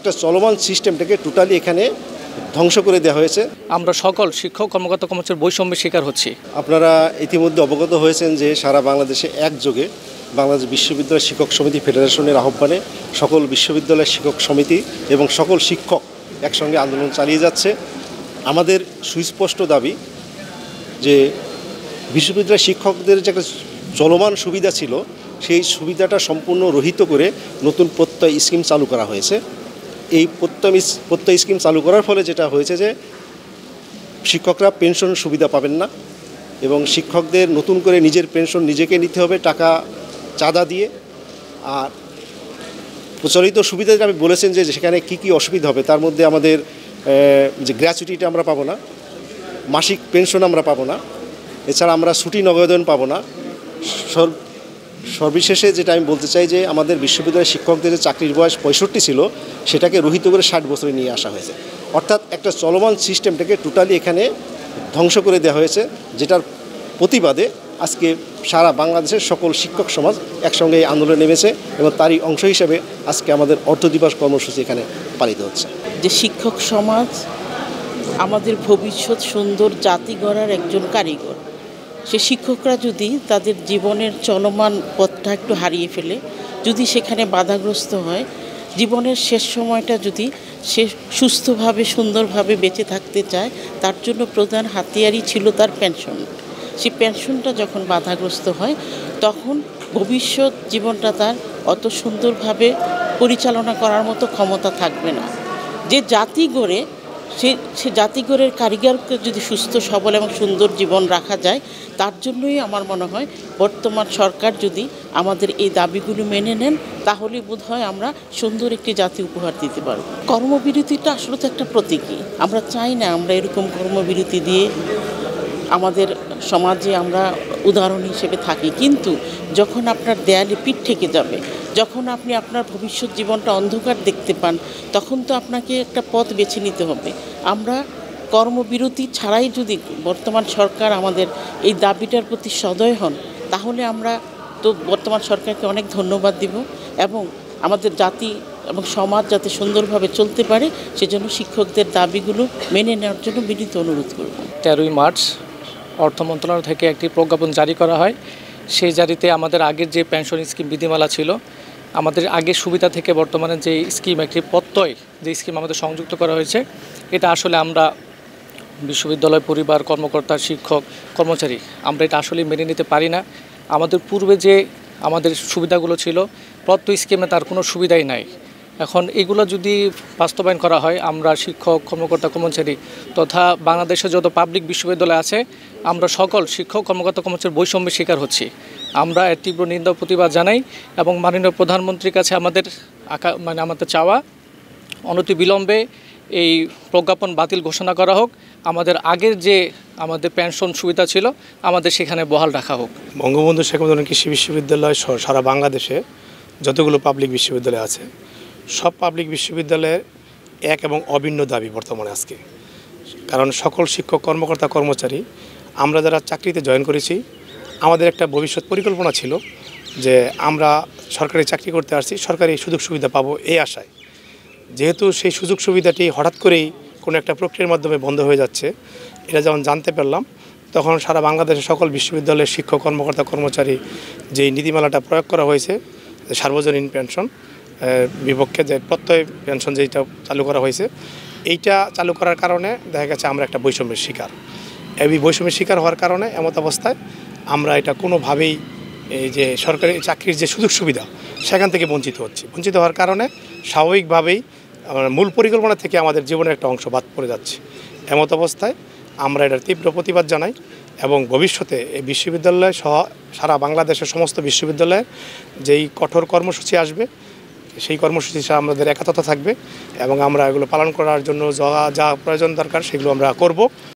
একটা চলমান সিস্টেমটাকে টোটালি এখানে ধ্বংস করে দেওয়া হয়েছে। আমরা সকল শিক্ষক কর্মকর্তা কর্মচারীর বৈষম্যের শিকার হচ্ছি। আপনারা ইতিমধ্যে অবগত হয়েছেন যে সারা বাংলাদেশে একযোগে বাংলাদেশ বিশ্ববিদ্যালয় শিক্ষক সমিতি ফেডারেশনের আহ্বানে সকল বিশ্ববিদ্যালয়ের শিক্ষক সমিতি এবং সকল শিক্ষক একসঙ্গে আন্দোলন চালিয়ে যাচ্ছে। আমাদের সুস্পষ্ট দাবি যে বিশ্ববিদ্যালয় শিক্ষকদের যে একটা চলমান সুবিধা ছিল সেই সুবিধাটা সম্পূর্ণ রহিত করে নতুন প্রত্যয় স্কিম চালু করা হয়েছে। এই প্রত্যয় স্কিম চালু করার ফলে যেটা হয়েছে যে শিক্ষকরা পেনশন সুবিধা পাবেন না এবং শিক্ষকদের নতুন করে নিজের পেনশন নিজেকে নিতে হবে টাকা চাঁদা দিয়ে। আর প্রচলিত সুবিধা আমি বলেছেন যে সেখানে কি কি অসুবিধা হবে, তার মধ্যে আমাদের যে গ্র্যাচুইটিটা আমরা পাবো না, মাসিক পেনশন আমরা পাবো না, এছাড়া আমরা ছুটি নগদায়ন পাবো না। সর্বশেষে যেটা আমি বলতে চাই যে আমাদের বিশ্ববিদ্যালয়ের শিক্ষকদের যে চাকরির বয়স 65 ছিল সেটাকে রহিত করে 60 বছরে নিয়ে আসা হয়েছে। অর্থাৎ একটা চলমান সিস্টেমটাকে টোটালি এখানে ধ্বংস করে দেওয়া হয়েছে, যেটার প্রতিবাদে আজকে সারা বাংলাদেশের সকল শিক্ষক সমাজ একসঙ্গে এই আন্দোলনে নেমেছে এবং তারই অংশ হিসেবে আজকে আমাদের অর্ধ দিবস কর্মসূচি এখানে পালিত হচ্ছে। যে শিক্ষক সমাজ আমাদের ভবিষ্যৎ সুন্দর জাতি গড়ার একজন কারিগর, সে শিক্ষকরা যদি তাদের জীবনের চলমান পথটা একটু হারিয়ে ফেলে, যদি সেখানে বাধাগ্রস্ত হয়, জীবনের শেষ সময়টা যদি সে সুস্থভাবে সুন্দরভাবে বেঁচে থাকতে চায়, তার জন্য প্রধান হাতিয়ারই ছিল তার পেনশন। সেই পেনশনটা যখন বাধাগ্রস্ত হয় তখন ভবিষ্যৎ জীবনটা তার অত সুন্দরভাবে পরিচালনা করার মতো ক্ষমতা থাকবে না। যে জাতি গড়ে সে জাতিগড়ের কারিগরকে যদি সুস্থ সবল এবং সুন্দর জীবন রাখা যায়, তার জন্যই আমার মনে হয় বর্তমান সরকার যদি আমাদের এই দাবিগুলো মেনে নেন তাহলে বোধহয় আমরা সুন্দর একটি জাতি উপহার দিতে পারব। কর্মবিরতিটা আসলে তো একটা প্রতীকী। আমরা চাই না আমরা এরকম কর্মবিরতি দিয়ে আমাদের সমাজে আমরা উদাহরণ হিসেবে থাকি, কিন্তু যখন আপনার দেয়ালে পিঠ ঠেকে যাবে, যখন আপনি আপনার ভবিষ্যৎ জীবনটা অন্ধকার দেখতে পান, তখন তো আপনাকে একটা পথ বেছে নিতে হবে। আমরা কর্মবিরতি ছাড়াই যদি বর্তমান সরকার আমাদের এই দাবিটার প্রতি সদয় হন, তাহলে আমরা তো বর্তমান সরকারকে অনেক ধন্যবাদ দিব এবং আমাদের জাতি এবং সমাজ যাতে সুন্দরভাবে চলতে পারে সেজন্য শিক্ষকদের দাবিগুলো মেনে নেওয়ার জন্য বিনীত অনুরোধ করব। 13ই মার্চ অর্থ মন্ত্রণালয় থেকে একটি প্রজ্ঞাপন জারি করা হয়। সেই জারিতে আমাদের আগের যে পেনশন স্কিম বিধিমালা ছিল, আমাদের আগের সুবিধা থেকে বর্তমানে যে স্কিম, একটি প্রত্যয় যে স্কিম আমাদের সংযুক্ত করা হয়েছে, এটা আসলে আমরা বিশ্ববিদ্যালয় পরিবার কর্মকর্তা শিক্ষক কর্মচারী আমরা এটা আসলে মেনে নিতে পারি না। আমাদের পূর্বে যে আমাদের সুবিধাগুলো ছিল প্রত্যয় স্কিমে তার কোনো সুবিধাই নাই। এখন এগুলো যদি বাস্তবায়ন করা হয়, আমরা শিক্ষক কর্মকর্তা কর্মচারী তথা বাংলাদেশে যত পাবলিক বিশ্ববিদ্যালয় আছে আমরা সকল শিক্ষক কর্মকর্তা কর্মচারীর বৈষম্যের শিকার হচ্ছি। আমরা এর তীব্র নিন্দা প্রতিবাদ জানাই এবং মাননীয় প্রধানমন্ত্রীর কাছে আমাদের চাওয়া অনতিবিলম্বে এই প্রজ্ঞাপন বাতিল ঘোষণা করা হোক, আমাদের আগের যে আমাদের পেনশন সুবিধা ছিল আমাদের সেখানে বহাল রাখা হোক। বঙ্গবন্ধু শেখ মুজিবুর কৃষি বিশ্ববিদ্যালয় সারা বাংলাদেশে যতগুলো পাবলিক বিশ্ববিদ্যালয় আছে সব পাবলিক বিশ্ববিদ্যালয়ের এক এবং অভিন্ন দাবি বর্তমানে আজকে। কারণ সকল শিক্ষক কর্মকর্তা কর্মচারী আমরা যারা চাকরিতে জয়েন করেছি, আমাদের একটা ভবিষ্যৎ পরিকল্পনা ছিল যে আমরা সরকারি চাকরি করতে আসছি, সরকারি সুযোগ সুবিধা পাবো এই আশায়। যেহেতু সেই সুযোগ সুবিধাটি হঠাৎ করেই কোনো একটা প্রক্রিয়ার মাধ্যমে বন্ধ হয়ে যাচ্ছে, এটা যখন জানতে পারলাম তখন সারা বাংলাদেশের সকল বিশ্ববিদ্যালয়ের শিক্ষক কর্মকর্তা কর্মচারী যেই নীতিমালাটা প্রয়োগ করা হয়েছে, সার্বজনীন পেনশন বিপক্ষে যে প্রত্যয় পেনশন যেটা চালু করা হয়েছে, এইটা চালু করার কারণে দেখা গেছে আমরা একটা বৈষম্যের শিকার। এই বৈষম্যের শিকার হওয়ার কারণে এমত অবস্থায় আমরা এটা কোনোভাবেই এই যে সরকারি চাকরির যে সুযোগ সুবিধা সেখান থেকে বঞ্চিত হওয়ার কারণে স্বাভাবিকভাবেই মূল পরিকল্পনা থেকে আমাদের জীবনের একটা অংশ বাদ পড়ে যাচ্ছে। এমত অবস্থায় আমরা এটার তীব্র প্রতিবাদ জানাই এবং ভবিষ্যতে এই বিশ্ববিদ্যালয় সহ সারা বাংলাদেশের সমস্ত বিশ্ববিদ্যালয়ে যেই কঠোর কর্মসূচি আসবে সেই কর্মসূচি আমাদের একাত্মতা থাকবে এবং আমরা এগুলো পালন করার জন্য যা প্রয়োজন দরকার সেগুলো আমরা করব।